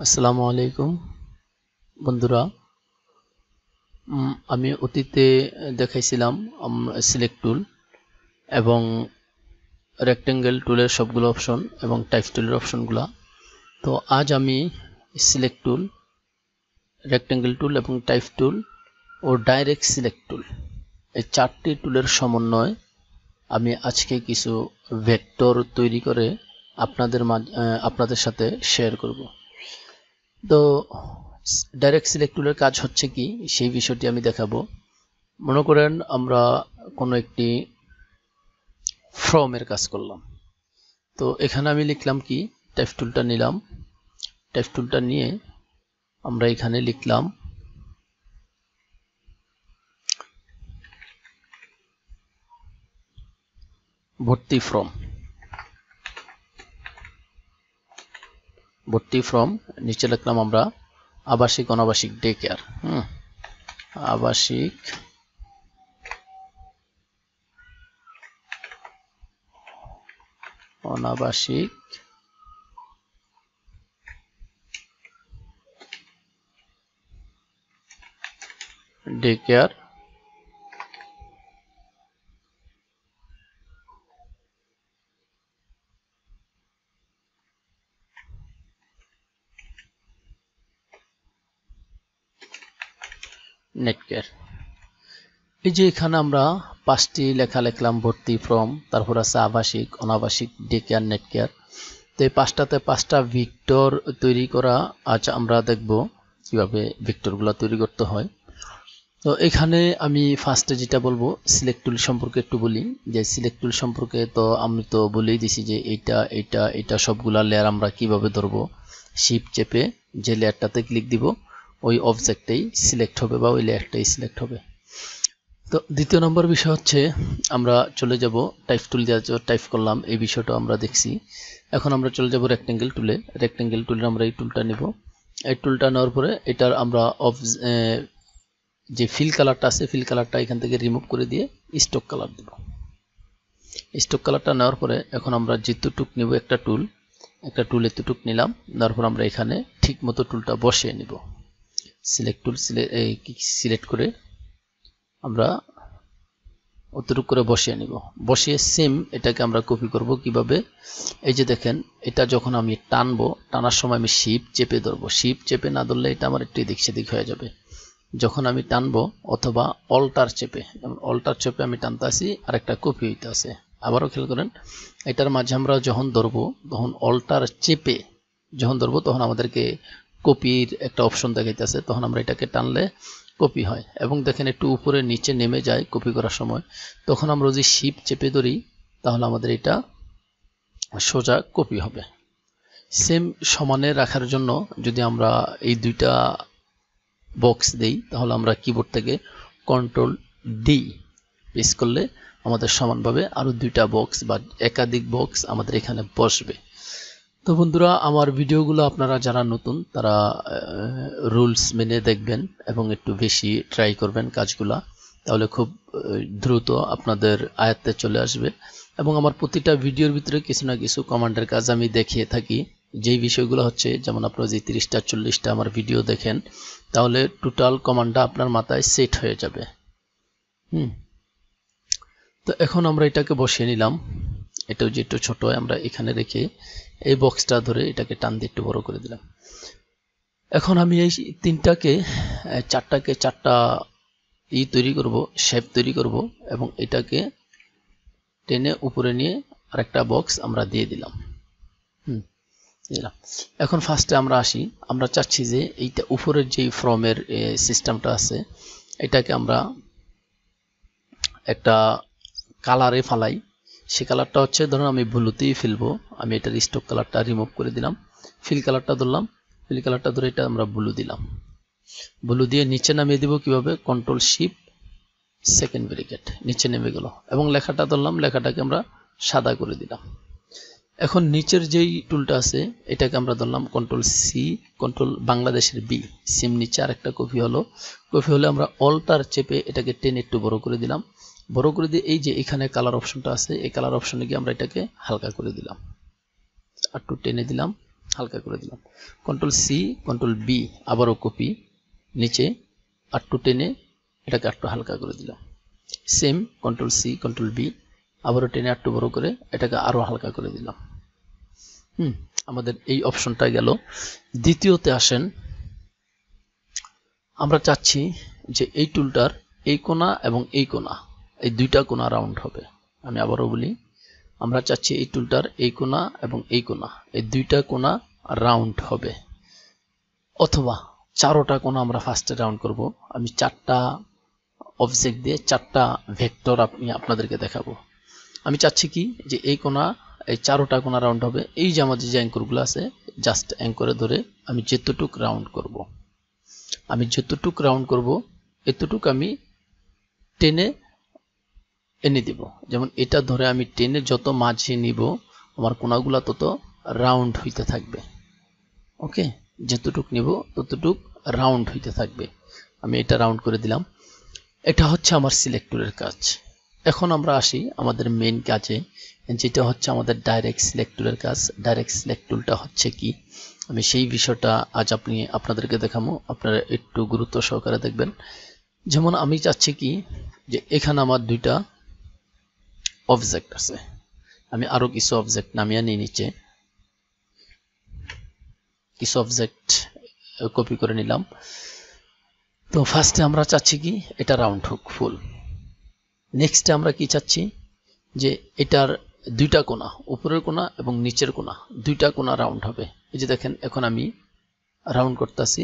আসসালামু আলাইকুম বন্ধুরা, আমি অতীতে দেখাইছিলাম সিলেক্ট টুল এবং রেক্টেঙ্গেল টুলের সবগুলো অপশন এবং টাইপ টুলের অপশনগুলো। তো আজ আমি সিলেক্ট টুল, রেক্টেঙ্গেল টুল এবং টাইপ টুল ও ডাইরেক্ট সিলেক্ট টুল এই চারটি টুলের সমন্বয় আমি আজকে কিছু ভেক্টর তৈরি করে আপনাদের সাথে শেয়ার করব। তো ডাইরেক্ট সিলেক্ট টুলের কাজ হচ্ছে কি সেই বিষয়টি আমি দেখাবো। মনে করেন আমরা কোনো একটি ফর্মের কাজ করলাম, তো এখানে আমি লিখলাম কি, টাইপ টুলটা নিলাম, টাইপ টুলটা নিয়ে আমরা এখানে লিখলাম ভর্তি ফর্ম। ভর্তি ফর্ম নিচে লিখলাম আমরা আবাসিক অনাবাসিক ডে কেয়ার। আবাসিক অনাবাসিক ডে কেয়ার নেট কেয়ার। এই যে এখানে আমরা পাঁচটি লেখা লিখলাম, ভর্তি ফর্ম, তারপর আছে আবাসিক অনাবাসিক ডে কেয়ার নেট কেয়ার। তো এই পাঁচটাতে পাঁচটা ভেক্টর তৈরি করা আজ আমরা দেখব কিভাবে ভেক্টরগুলো তৈরি করতে হয়। তো এখানে আমি ফার্স্টে যেটা বলবো, সিলেক্ট টুল সম্পর্কে একটু বলি। যে সিলেক্ট টুল সম্পর্কে তো আমি তো বলেই দিছি যে এইটা সবগুলা লেয়ার আমরা কিভাবে ধরবো। শিফট চেপে যে লেয়ারটাতে ক্লিক দিব ওই অবজেক্টটাই সিলেক্ট হবে বা ওই লেয়ারটাই সিলেক্ট হবে। তো দ্বিতীয় নম্বর বিষয় হচ্ছে আমরা চলে যাব টাইপ টুল দিয়ে টাইপ করলাম, এই বিষয়টা আমরা দেখছি। এখন আমরা চলে যাব রেক্টেঙ্গেল টুলে। রেক্টেঙ্গেল টুলে আমরা এই টুলটা নিব। এই টুলটা নেওয়ার পরে এটার আমরা যে ফিল কালারটা আছে, ফিল কালারটা এখান থেকে রিমুভ করে দিয়ে স্টক কালার দেব। স্টক কালারটা নেওয়ার পরে এখন আমরা যেতটুক নিব, একটা টুল এতটুক নিলাম, তারপর আমরা এখানে ঠিক মতো টুলটা বসিয়ে নিব। সিলেক্ট টুল সিলেক্ট করে আমরা অতটুক করে বসিয়ে নিব। বসিয়ে সেম এটাকে আমরা কপি করব কিভাবে। এই যে দেখেন, এটা যখন আমি টানবো, টানার সময় আমি শিফট চেপে ধরবো। শিফট চেপে না ধরলে এটা আমার একটু এদিক সেদিক হয়ে যাবে। যখন আমি টানবো অথবা অল্টার চেপে, যেমন অল্টার চেপে আমি টানতে আসি আর একটা কপি হইতে আছে। আবারও খেয়াল করেন, এটার মাঝে আমরা যখন ধরবো, তখন অল্টার চেপে যখন ধরবো তখন আমাদেরকে কপির একটা অপশন দেখাইতেছে, তখন আমরা এটাকে টানলে কপি হয়। এবং দেখেন একটু উপরে নিচে নেমে যায় কপি করার সময়। তখন আমরা যদি শিফট চেপে ধরি তাহলে আমাদের এটা সোজা কপি হবে। সেম সমানে রাখার জন্য যদি আমরা এই দুইটা বক্স দেই তাহলে আমরা কিবোর্ড থেকে কন্ট্রোল ডি প্রেস করলে আমাদের সমানভাবে আরো দুইটা বক্স বা একাধিক বক্স আমাদের এখানে বসবে। তো বন্ধুরা, আমার ভিডিওগুলো আপনারা যারা নতুন তারা রুলস মেনে দেখবেন এবং একটু বেশি ট্রাই করবেন কাজগুলা, তাহলে খুব দ্রুত আপনাদের আয়ত্তে চলে আসবে। এবং আমার প্রতিটা ভিডিওর ভিতরে কিছু না কিছু কমান্ডের কাজ আমি দেখিয়ে থাকি। যেই বিষয়গুলো হচ্ছে, যেমন আপনারা যে 30টা 40টা আমার ভিডিও দেখেন, তাহলে টোটাল কমান্ডটা আপনার মাথায় সেট হয়ে যাবে। তো এখন আমরা এটাকে বসিয়ে নিলাম। এটাও যে একটু ছোট হয়, আমরা এখানে রেখে এই বক্সটা ধরে এটাকে টান দিয়ে একটু বড় করে দিলাম। এখন আমি এই চারটা তৈরি করব, শেপ তৈরি করব এবং এটাকে টেনে উপরে নিয়ে আরেকটা বক্স আমরা দিয়ে দিলাম। এখন ফার্স্টে আমরা আসি, আমরা চাচ্ছি যে এইটা উপরের যে ফর্মের সিস্টেমটা আছে এটাকে আমরা একটা কালারে ফালাই। সে কালারটা হচ্ছে, ধরুন আমি ব্লুতেই ফেলবো, আমি এটার স্টক কালারটা রিমুভ করে দিলাম, ফিল কালারটা ধরলাম, ফিল কালারটা ধরে এটা আমরা ব্লু দিলাম। ব্লু দিয়ে নিচে নামিয়ে দিব কিভাবে, কন্ট্রোল শিফট সেকেন্ড ব্র্যাকেট, নিচে নেমে গেল। এবং লেখাটা ধরলাম, লেখাটাকে আমরা সাদা করে দিলাম। এখন নিচের যেই টুলটা আছে এটাকে আমরা ধরলাম কন্ট্রোল সি, কন্ট্রোল বাংলাদেশের বি, সিম নিচে আরেকটা কপি হলো। কপি হলে আমরা অল্টার চেপে এটাকে টেনে একটু বড় করে দিলাম। বড় করে দিয়ে এই যে এখানে কালার অপশনটা আছে, এই কালার অপশনে গিয়ে আমরা এটাকে হালকা করে দিলাম, একটু টেনে দিলাম, হালকা করে দিলাম। কন্ট্রোল সি কন্ট্রোল বি আবারও কপি, নিচে আটটু টেনে এটাকে আটটু হালকা করে দিলাম। Same control C control B আবারও টেনে আটটু বড় করে এটাকে আরো হালকা করে দিলাম। আমাদের এই অপশনটা গেল। দ্বিতীয়তে আসেন, আমরা চাচ্ছি যে এই টুলটার এই কোণা এবং এই কোণা, এই দুইটা কোণা রাউন্ড হবে। আমি আবারও বলি, আমরা চাচ্ছি এই টুলটার এই কোণা এবং এই কোণা, এই দুইটা কোণা রাউন্ড হবে, অথবা চারোটা কোণা আমরা ফার্স্টে রাউন্ড করব। আমি চারটা অবজেক্ট দিয়ে চারটা ভেক্টর আপনাদেরকে দেখাবো। আমি চাচ্ছি কি যে এই কোণা, এই চারোটা কোণা রাউন্ড হবে। এই যে আমাদের যে অ্যাঙ্করগুলো আছে, জাস্ট অ্যাঙ্করে ধরে আমি যেতটুক রাউন্ড করব, আমি যতটুক রাউন্ড করব এতটুক আমি টেনে এনে দিব। যেমন এটা ধরে আমি টেনে যত মাঝে নিব আমার কোণাগুলা তত রাউন্ড হইতে থাকবে। ওকে, যতটুক নিব ততটুক রাউন্ড হইতে থাকবে। আমি এটা রাউন্ড করে দিলাম। এটা হচ্ছে আমার সিলেক্ট টুলের কাজ। এখন আমরা আসি আমাদের মেইন কাজে, যেটা হচ্ছে আমাদের ডাইরেক্ট সিলেক্ট টুলের কাজ। ডাইরেক্ট সিলেক্ট টুলটা হচ্ছে কি, আমি সেই বিষয়টা আজ আপনাদেরকে দেখাবো। আপনারা একটু গুরুত্ব সহকারে দেখবেন। যেমন আমি চাচ্ছি কি যে এখানে আমার দুইটা অবজেক্ট আছে, আমি আরো কিছু অবজেক্ট নামিয়ে নিয়ে নিচে কিছু অবজেক্ট কপি করে নিলাম। তো ফার্স্টে আমরা চাচ্ছি কি এটা রাউন্ড হোক ফুল। নেক্সটে আমরা কি চাচ্ছি যে এটার দুইটা কোণা, উপরের কোণা এবং নিচের কোণা, দুইটা কোণা রাউন্ড হবে। এই যে দেখেন এখন আমি রাউন্ড করতেছি,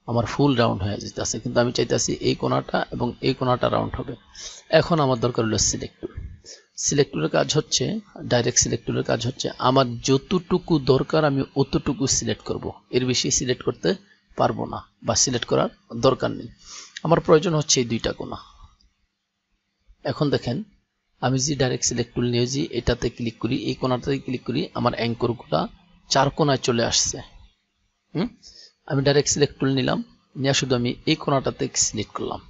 আমার ফুল রাউন্ড হয়ে যেতেছে, কিন্তু আমি চাইতেছি এই কোণাটা এবং এই কোণাটা রাউন্ড হবে। এখন আমার দরকার হলো সিলেক্ট টুল। সিলেক্ট টুলের কাজ হচ্ছে, ডাইরেক্ট সিলেক্ট টুলের কাজ হচ্ছে আমার যতটুকু দরকার আমি অতটুকু সিলেক্ট করব, এর বেশি সিলেক্ট করতে পারবো না বা সিলেক্ট করার দরকার নেই। আমার প্রয়োজন হচ্ছে এই দুইটা কোণা। এখন দেখেন আমি যে ডাইরেক্ট সিলেক্ট টুল নিয়েছি এটাতে ক্লিক করি, এই কোণাটাতে ক্লিক করি, আমার অ্যাঙ্করগুলা চার কোণায় চলে আসছে। আমি ডাইরেক্ট সিলেক্ট টুল নিলাম, নিয়ে শুধু আমি এই কোণাটাতে সিলেক্ট করলাম,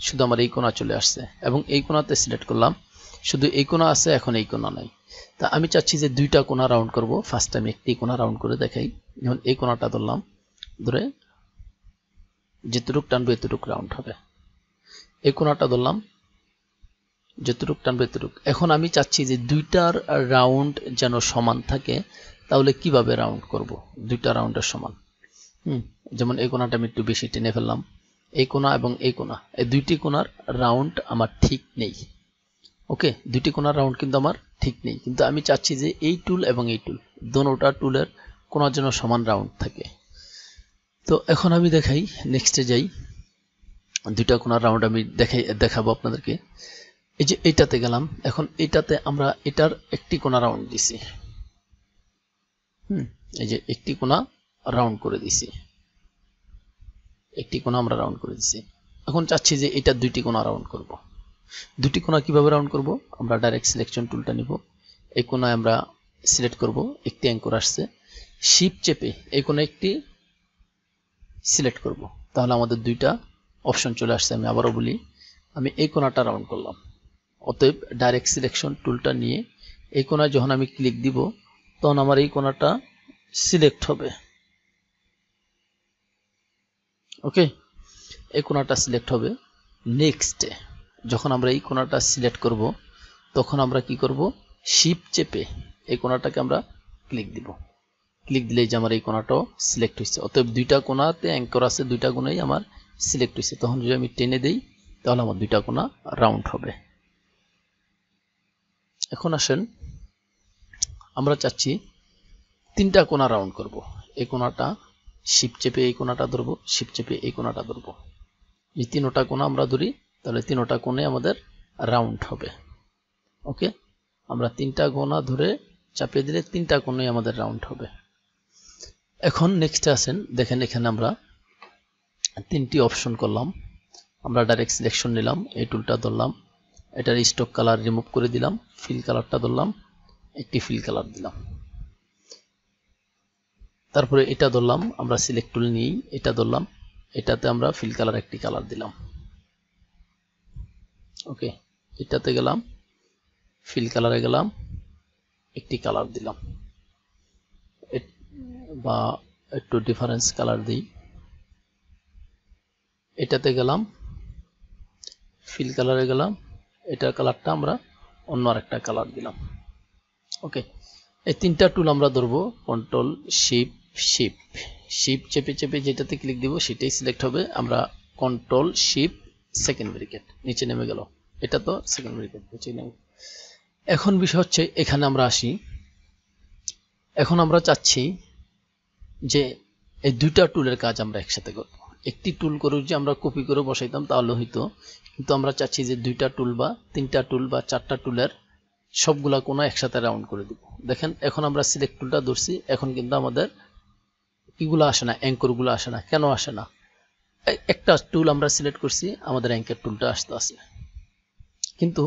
শুধু আমার এই কোণা চলে আসছে, এবং এই কোণাতে সিলেক্ট করলাম, শুধু এই কোণা আছে, এখন এই কোণা নাই। তা আমি চাচ্ছি যে দুইটা কোণা রাউন্ড করব। ফার্স্ট আমি একটি কোণা রাউন্ড করে দেখাই। যেমন এই কোণাটা ধরলাম, ধরে যেতটুক টানবো এতটুক রাউন্ড হবে। এই কোণাটা ধরলাম, যতটুক টানবো এতটুক। এখন আমি চাচ্ছি যে দুইটার রাউন্ড যেন সমান থাকে, তাহলে কিভাবে রাউন্ড করব? দুইটা রাউন্ডের সমান। যেমন এই কোণাটা আমি একটু বেশি টেনে ফেললাম, এই কোণা এবং এই কোণা, এই দুইটি কোণার রাউন্ড আমার ঠিক নেই। ওকে, দুইটি কোণার রাউন্ড কিন্তু আমার ঠিক নেই, কিন্তু আমি চাচ্ছি যে এই টুল এবং এই টুল দোনোটা টুলের কোণার জন্য সমান রাউন্ড থাকে। তো এখন আমি দেখাই, নেক্সটে যাই, দুইটা কোণার রাউন্ড আমি দেখাবো আপনাদেরকে। এই যে এইটাতে গেলাম, এখন এইটাতে আমরা এটার একটি কোণা রাউন্ড দিছি। এই যে একটি কোণা রাউন্ড করে দিছি, একটি কোণা আমরা রাউন্ড করে দিছি। এখন চাচ্ছি যে এটা দুইটি কোণা রাউন্ড করব। দুটি কোণা কিভাবে রাউন্ড করব? আমরা ডাইরেক্ট সিলেকশন টুলটা নিব, এই কোণায় আমরা সিলেক্ট করব, একটি অ্যাঙ্কর আসছে, শিফট চেপে এই কোণা একটি সিলেক্ট করব, তাহলে আমাদের দুইটা অপশন চলে আসছে। আমি আবারও বলি, আমি এই কোণাটা রাউন্ড করলাম। অতএব ডাইরেক্ট সিলেকশন টুলটা নিয়ে এই কোণায় যখন আমি ক্লিক দিব তখন আমার এই কোণাটা সিলেক্ট হবে। ওকে, এই কোণাটা সিলেক্ট হবে। নেক্সটে যখন আমরা এই কোণাটা সিলেক্ট করব তখন আমরা কি করব? শিফট চেপে এই কোণাটাকে আমরা ক্লিক দিব। ক্লিক দিলেই যে আমার এই কোণাটাও সিলেক্ট হয়েছে। অতএব দুইটা কোণাতে অ্যাঙ্কর আছে, দুইটা কোণাই আমার সিলেক্ট হয়েছে। তখন যদি আমি টেনে দেই তাহলে আমার দুইটা কোণা রাউন্ড হবে। এখন আসেন, আমরা চাচ্ছি তিনটা কোণা রাউন্ড করব। এই কোণাটা শিফট চেপে এই কোণাটা ধরবো, শিফট চেপে এই কোণাটা ধরবো। এই তিনটা কোণা আমরা ধরি, তাহলে তিনটা কোণে আমাদের রাউন্ড হবে। ওকে, আমরা তিনটা কোণা ধরে চাপিয়ে দিলে তিনটা কোণে আমাদের রাউন্ড হবে। এখন নেক্সটে আসেন, দেখেন এখানে আমরা তিনটি অপশন করলাম। আমরা ডাইরেক্ট সিলেকশন নিলাম, এই টুলটা ধরলাম, এটার স্টক কালার রিমুভ করে দিলাম, ফিল কালারটা ধরলাম, একটি ফিল কালার দিলাম। তারপরে এটা ধরলাম, আমরা সিলেক্ট টুল নিই, এটা ধরলাম, এটাতে আমরা ফিল কালার একটি কালার দিলাম। ওকে, এটাতে গেলাম, ফিল কালারে গেলাম, একটি কালার দিলাম। বা একটু ডিফারেন্স কালার দিই। এটাতে গেলাম, ফিল কালারে গেলাম, এটার কালারটা আমরা অন্য আরেকটা কালার দিলাম। ওকে, এই তিনটা টুল আমরা ধরবো, কন্ট্রোল শিফট চেপে চেপে যেটাতে ক্লিক দিব সেটাই সিলেক্ট হবে। আমরা কন্ট্রোল শিফট সেকেন্ড ব্র্যাকেট, নিচে নেমে গেল, এটা তো সেকেন্ড ব্র্যাকেট নিচে নেমে। এখন বিষয় হচ্ছে এখানে আমরা আসি। এখন আমরা চাচ্ছি যে এই দুইটা টুলের কাজ আমরা একসাথে করব। একটি টুল করে যে আমরা কপি করে বসাইতাম তাহলে হইতো, কিন্তু আমরা চাচ্ছি যে দুইটা টুল বা তিনটা টুল বা চারটা টুলের সবগুলা কোনো একসাথে রাউন্ড করে দিব। দেখেন এখন আমরা সিলেক্ট টুলটা ধরছি, এখন কিন্তু আমাদের কিগুলো আসে না, অ্যাঙ্করগুলো আসে না। কেন আসে না? একটা টুল আমরা সিলেক্ট করছি, আমাদের অ্যাঙ্কর টুলটা আসতে আসে, কিন্তু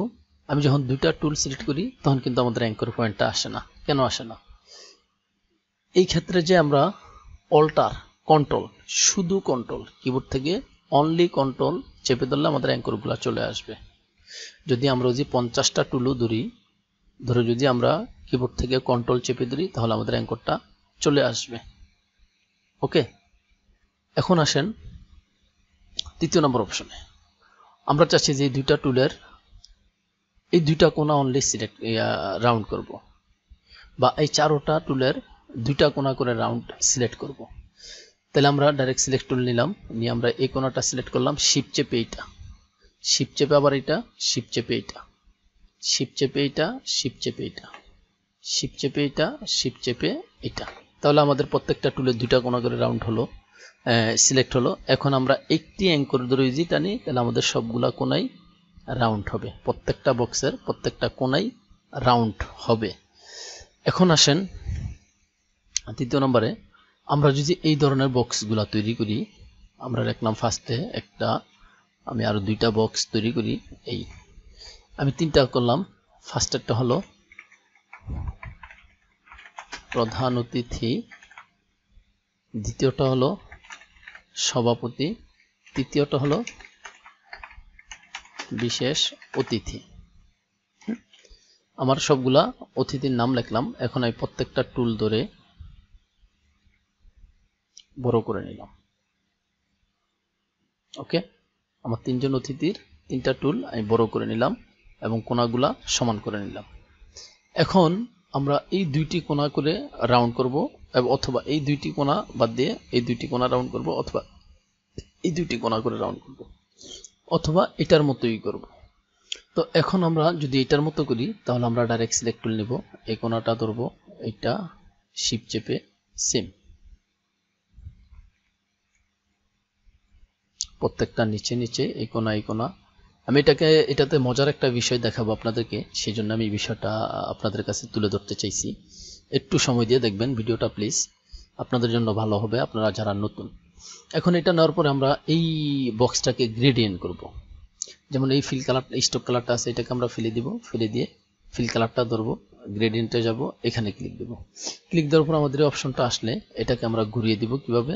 আমি যখন দুইটা টুল সিলেক্ট করি তখন কিন্তু আমাদের অ্যাঙ্কর পয়েন্টটা আসে না। কেন আসে না? এই ক্ষেত্রে যে আমরা অল্টার কন্ট্রোল, শুধু কন্ট্রোল কিবোর্ড থেকে অনলি কন্ট্রোল চেপে ধরলে আমাদের অ্যাঙ্করগুলো চলে আসবে। যদি আমরা যে 50টা টুলও ধরে যদি আমরা কিবোর্ড থেকে কন্ট্রোল চেপে ধরি তাহলে আমাদের অ্যাঙ্করটা চলে আসবে। ওকে, এখন আসেন তৃতীয় নম্বর অপশনে। আমরা চাচ্ছি যে দুইটা টুলের এই দুইটা কোণা অনলি সিলেক্ট রাউন্ড করব, বা এই চারোটা টুলের দুইটা কোণা করে রাউন্ড সিলেক্ট করব। তাহলে আমরা ডাইরেক্ট সিলেক্ট টুল নিলাম, নিয়ে আমরা এই কোণাটা সিলেক্ট করলাম, শিফট চেপে এইটা, শিফট চেপে আবার এটা, শিফট চেপে এইটা, শিফট চেপে এইটা, শিফট চেপে এইটা, শিফট চেপে এইটা, শিফট চেপে এটা। তাহলে আমাদের প্রত্যেকটা টুলের দুইটা কোণা করে রাউন্ড হলো, সিলেক্ট হলো। এখন আমরা একটি অ্যাঙ্কর ধরে যদি টানি তাহলে আমাদের সবগুলা কোণাই রাউন্ড হবে, প্রত্যেকটা বক্সের প্রত্যেকটা কোণাই রাউন্ড হবে। এখন আসেন তৃতীয় নম্বরে, আমরা যদি এই ধরনের বক্সগুলা তৈরি করি, আমরা রাখলাম ফার্স্টে একটা, আমি আরো দুইটা বক্স তৈরি করি। এই আমি তিনটা করলাম। ফার্স্টেরটা হলো প্রধান অতিথি, দ্বিতীয়টা হলো সভাপতি, তৃতীয়টা হলো বিশেষ অতিথি। আমার সবগুলা অতিথির নাম লিখলাম। এখন আমি প্রত্যেকটা টুল ধরে বড় করে নিলাম। ওকে, আমার তিনজন অতিথির তিনটা টুল আমি বড় করে নিলাম এবং কোণাগুলা সমান করে নিলাম। এখন আমরা এই দুইটি কোণা করে রাউন্ড করব, অথবা এই দুইটি কোণা বাদ দিয়ে এই দুইটি কোণা রাউন্ড করব, অথবা এই দুইটি কোণা করে রাউন্ড করব, অথবা এটার মতোই করব। তো এখন আমরা যদি এটার মতো করি তাহলে আমরা ডাইরেক্ট সিলেক্ট টুল নিব, এই কোণাটা ধরবো, এটা শিফট চেপে সেম, প্রত্যেকটা নিচে নিচে এই কোণা এই কোণা। আমি এটাতে মজার একটা বিষয় দেখাবো আপনাদেরকে, সেই জন্য আমি এই বিষয়টা আপনাদের কাছে তুলে ধরতে চাইছি। একটু সময় দিয়ে দেখবেন ভিডিওটা প্লিজ, আপনাদের জন্য ভালো হবে, আপনারা যারা নতুন। এখন এটা নেওয়ার পরে আমরা এই বক্সটাকে গ্রেডিয়েন্ট করব। যেমন এই ফিল কালার, স্টক কালারটা আছে, এটাকে আমরা ফেলে দিব, ফেলে দিয়ে ফিল কালারটা ধরবো, গ্রেডিয়েন্টে যাব, এখানে ক্লিক দেব। ক্লিক দেওয়ার পর আমাদের এই অপশনটা আসলে এটাকে আমরা ঘুরিয়ে দিব। কিভাবে?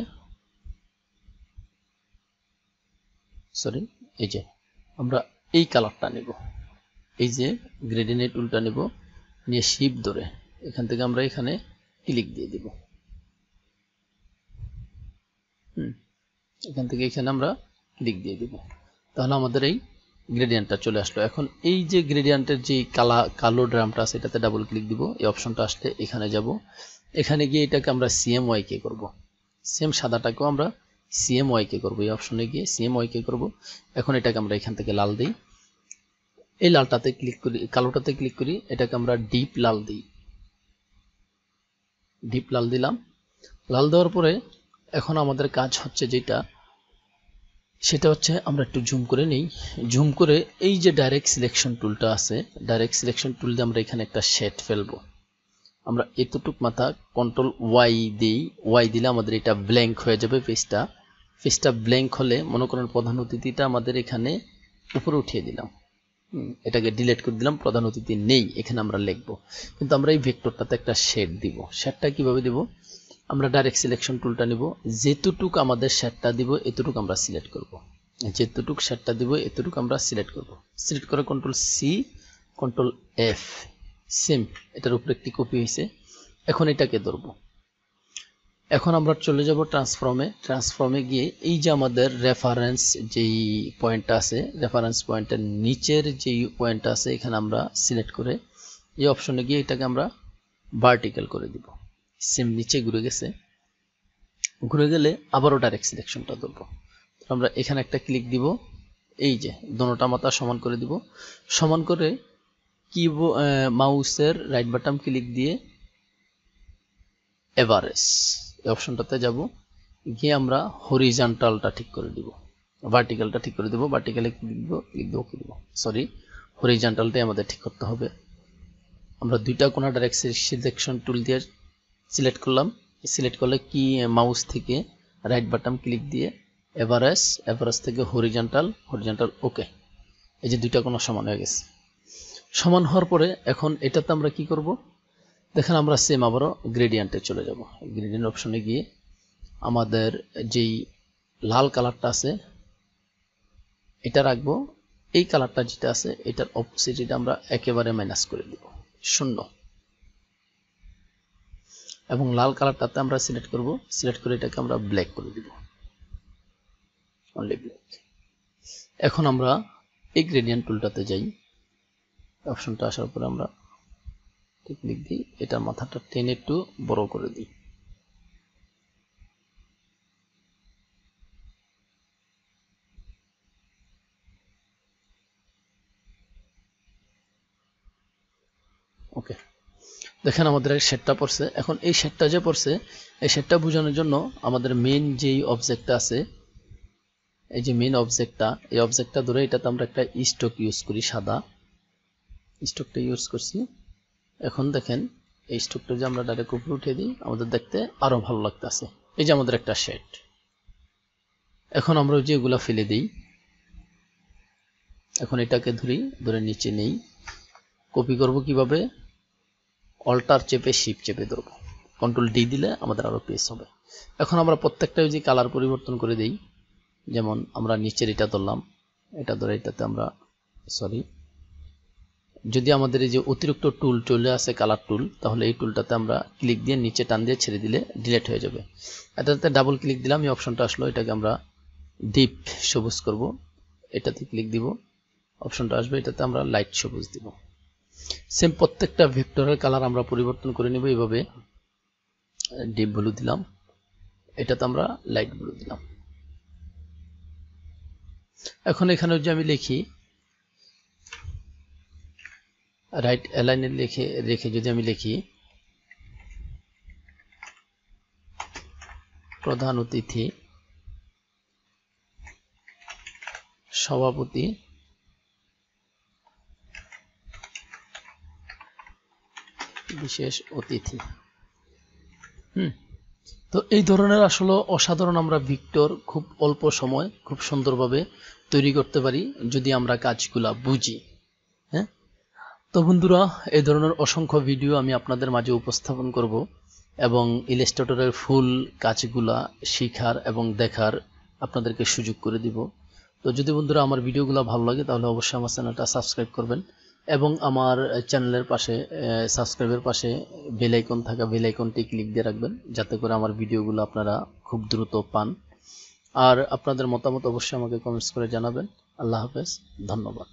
সরি, এই যে আমরা এই কালারটা নেব, এই যে গ্রেডিয়েন্ট টুলটা নেব, নিয়ে শিফট ধরে এখান থেকে আমরা এখানে ক্লিক দিয়ে দিব। এখান থেকে এখানে আমরা ক্লিক দিয়ে দিব, তাহলে আমাদের এই গ্রেডিয়েন্টটা চলে আসলো। এখন এই যে গ্রেডিয়েন্টের যে কালো ড্রামটা আছে এটাতে ডাবল ক্লিক দিব, এই অপশনটা আসলে এখানে যাব, এখানে গিয়ে এটাকে আমরা CMYK করব, সেম সাদাটাকেও আমরা CMYK করব, এই অপশনে গিয়ে CMYK করব। এখন এটাকে আমরা এখান থেকে লাল দিই, এই লালটাতে ক্লিক করি, কালোটাতে ক্লিক করি, এটাকে আমরা ডিপ লাল দিই, ডিপ লাল দিলাম। লাল দেওয়ার পরে এখন আমাদের কাজ হচ্ছে যেটা, সেটা হচ্ছে আমরা একটু জুম করে নেই। জুম করে এই যে ডাইরেক্ট সিলেকশন টুলটা আছে, ডাইরেক্ট সিলেকশন টুল দিয়ে আমরা এখানে একটা শেড ফেলবো। আমরা এতটুক মাথা কন্ট্রোল ওয়াই দিই, ওয়াই দিলে আমাদের এটা ব্ল্যাঙ্ক হয়ে যাবে পেজটা ব্ল্যাঙ্ক হলে মনে করেন প্রধান অতিথিটা আমাদের এখানে উপরে উঠিয়ে দিলাম, এটাকে ডিলিট করে দিলাম, প্রধান অতিথি নেই, এখানে আমরা লিখবো। কিন্তু আমরা এই ভেক্টরটাতে একটা শেড দিব। শেডটা কিভাবে দিব? আমরা ডাইরেক্ট সিলেকশন টুলটা নিব, যেতটুক আমাদের শেডটা দিব এতটুক আমরা সিলেক্ট করব, যেতটুক শেডটা দিব এতটুক আমরা সিলেক্ট করব। সিলেক্ট করে control C, control F, same এটার উপরে একটি কপি হয়েছে। এখন এটাকে ধরবো, এখন আমরা চলে যাব ট্রান্সফর্মে গিয়ে এই যে আমাদের রেফারেন্স যেই পয়েন্টটা আছে, রেফারেন্স পয়েন্টের নিচের যেই পয়েন্টটা আছে এখানে আমরা সিলেক্ট করে এই অপশনে গিয়ে এটাকে আমরা ভার্টিক্যাল করে দিব। সেম নিচে ঘুরে গেছে, ঘুরে গেলে আবারও ডাইরেক্ট সিলেকশনটা ধরবো। আমরা এখানে একটা ক্লিক দিব, এই যে দোনোটা মাথা সমান করে দিব। সমান করে মাউসের রাইট বাটন ক্লিক দিয়ে এভারেজ এই অপশনটাতে যাব, গিয়ে আমরা হরিজন্টালটা ঠিক করে দিব, ভার্টিক্যালটা ঠিক করে দিব। ভার্টিক্যালে ক্লিক দিব, সরি হরিজন্টালটাই আমাদের ঠিক করতে হবে। আমরা দুইটা কোণা ডাইরেক্ট সিলেকশন টুল দিয়ে সিলেক্ট করলাম। সিলেক্ট করলে কি মাউস থেকে রাইট বাটন ক্লিক দিয়ে এভারেজ থেকে হরিজন্টাল ওকে। এই যে দুইটা কোণা সমান হয়ে গেছে। সমান হওয়ার পরে এখন এটাতে আমরা কি করব দেখেন, আমরা সেম আবারও গ্রেডিয়েন্টে চলে যাব। গ্রেডিয়েন্ট অপশনে গিয়ে আমাদের যেই লাল কালারটা আছে এটা রাখবো, এই কালারটা যেটা আছে এটার অপোজিট এটা আমরা একেবারে মাইনাস করে দিব 0, এবং লাল কালারটাতে আমরা সিলেক্ট করব। সিলেক্ট করে এটাকে আমরা ব্ল্যাক করে দিব, অনলি ব্ল্যাক। এখন আমরা এই গ্রেডিয়েন্ট টুলটাতে যাই, অপশনটা আসার পরে আমরা ক্লিক দিই, এটার মাথাটা টেনে একটু বড় করে দিই। ওকে, দেখেন আমাদের শেডটা পড়ছে। এখন এই শেডটা যে পড়ছে এই শেডটা বোঝানোর জন্য আমাদের মেইন যেই অবজেক্টটা আছে, এই যে মেইন অবজেক্টটা, এই অবজেক্টটা ধরে এটাতে আমরা একটা স্টক ইউজ করি, সাদা স্টকটা ইউজ করছি। এখন দেখেন এই স্টকটা যে আমরা ডাইরেক্ট উপরে উঠিয়ে দিই, আমাদের দেখতে আরো ভালো লাগতেছে। এই যে আমাদের একটা শেড। এখন আমরা ওই যে এগুলা ফেলে দিই, এখন এটাকে ধরে নিচে নেই। কপি করব কিভাবে, অল্টার চেপে শিফট চেপে ধরবো, কন্ট্রোল ডি দিলে আমাদের আরো পেজ হবে। এখন আমরা প্রত্যেকটা ওই যে কালার পরিবর্তন করে দেই, যেমন আমরা নিচের এটা ধরলাম, এটা ধরে এটাতে আমরা সরি, যদি আমাদের এই যে অতিরিক্ত টুল চলে আসে কালার টুল, তাহলে এই টুলটাতে আমরা ক্লিক দিয়ে নিচে টান দিয়ে ছেড়ে দিলে ডিলিট হয়ে যাবে। এটাতে ডাবল ক্লিক দিলাম, এই অপশনটা আসলো, এটাকে আমরা ডিপ সবুজ করব। এটাতে ক্লিক দিব, অপশনটা আসবে, এটাতে আমরা লাইট সবুজ দিব। সেম প্রত্যেকটা ভেক্টরের কালার আমরা পরিবর্তন করে নেব এইভাবে। ডিপ ব্লু দিলাম, এটাতে আমরা লাইট ব্লু দিলাম। এখন এখানে যে আমি লিখি রাইট অ্যালাইনে রেখে যদি আমি লিখি প্রধান অতিথি, সভাপতি, বিশেষ অতিথি। তো এই ধরনের আসলে অসাধারণ আমরা ভেক্টর খুব অল্প সময় খুব সুন্দরভাবে তৈরি করতে পারি যদি আমরা কাজগুলা বুঝি। হ্যাঁ, তো বন্ধুরা এই ধরনের অসংখ্য ভিডিও আমি আপনাদের মাঝে উপস্থাপন করব এবং ইলাস্ট্রেটরের ফুল কাজগুলা শেখার এবং দেখার আপনাদেরকে সুযোগ করে দিব। তো যদি বন্ধুরা আমার ভিডিওগুলো ভালো লাগে তাহলে অবশ্যই আমার চ্যানেলটা সাবস্ক্রাইব করবেন এবং আমার চ্যানেলের পাশে সাবস্ক্রাইবের পাশে বেল আইকন থাকা বেল আইকনটি ক্লিক দিয়ে রাখবেন, যাতে করে আমার ভিডিওগুলো আপনারা খুব দ্রুত পান। আর আপনাদের মতামত অবশ্যই আমাকে কমেন্টস করে জানাবেন। আল্লাহ হাফেজ, ধন্যবাদ।